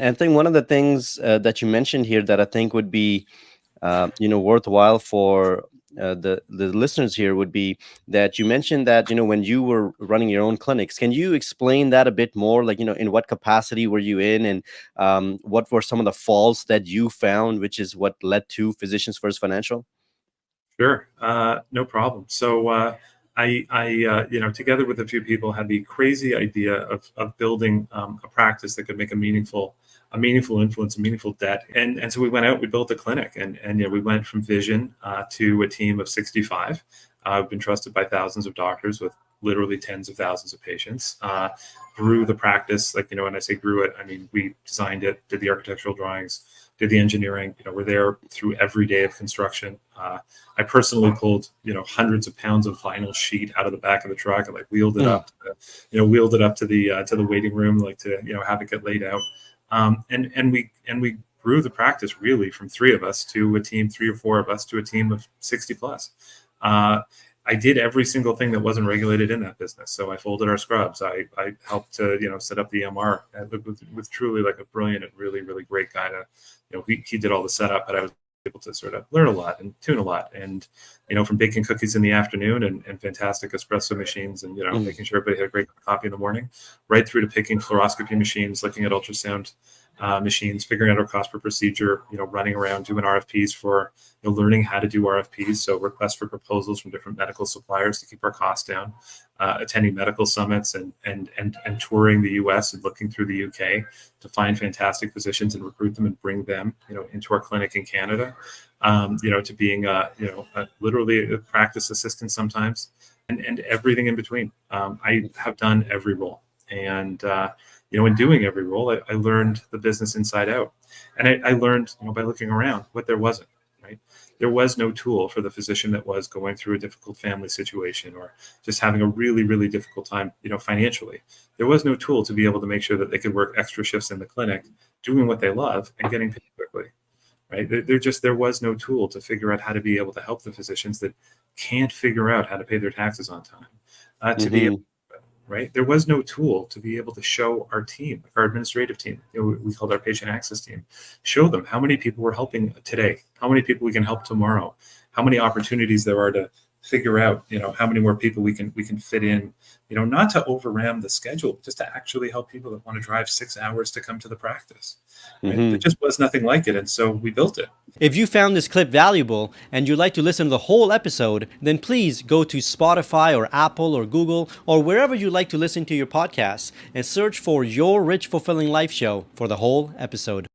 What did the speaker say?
And I think one of the things that you mentioned here that I think would be, worthwhile for the listeners here would be that you mentioned that when you were running your own clinics. Can you explain that a bit more? Like, in what capacity were you in, and what were some of the faults that you found, which is what led to Physicians First Financial? Sure, no problem. So together with a few people, had the crazy idea of building a practice that could make a meaningful influence, a meaningful debt. And so we went out, we built a clinic, and we went from vision to a team of 65. I've been trusted by thousands of doctors with literally tens of thousands of patients. Grew the practice, like, when I say grew it, I mean we designed it, did the architectural drawings, did the engineering. We're there through every day of construction. I personally pulled, hundreds of pounds of vinyl sheet out of the back of the truck and like wheeled it up, to the waiting room, like to have it get laid out. And we grew the practice really from three of us to a team, three or four of us to a team of 60 plus. I did every single thing that wasn't regulated in that business. So I folded our scrubs. I helped to set up the MR with truly like a brilliant and really, really great guy. He did all the setup, but I was able to sort of learn a lot and tune a lot. And from baking cookies in the afternoon and fantastic espresso machines, and making sure everybody had a great coffee in the morning, right through to picking fluoroscopy machines, looking at ultrasound machines, figuring out our cost per procedure, running around doing RFPs for, learning how to do RFPs. So requests for proposals from different medical suppliers to keep our costs down, attending medical summits and touring the US and looking through the UK to find fantastic physicians and recruit them and bring them, into our clinic in Canada, to being, literally a practice assistant sometimes, and everything in between. I have done every role. And, in doing every role, I learned the business inside out. And I learned, by looking around, what there wasn't, right? There was no tool for the physician that was going through a difficult family situation or just having a really, really difficult time, financially. There was no tool to be able to make sure that they could work extra shifts in the clinic, doing what they love and getting paid quickly, right? There was no tool to figure out how to be able to help the physicians that can't figure out how to pay their taxes on time, to be able, right? There was no tool to be able to show our team, our administrative team, we called our patient access team, show them how many people we're helping today, how many people we can help tomorrow, how many opportunities there are to figure out, how many more people we can fit in, not to overram the schedule, but just to actually help people that want to drive 6 hours to come to the practice. Right? There just was nothing like it. And so we built it. If you found this clip valuable and you'd like to listen to the whole episode, then please go to Spotify or Apple or Google or wherever you like to listen to your podcasts and search for Your Rich Fulfilling Life Show for the whole episode.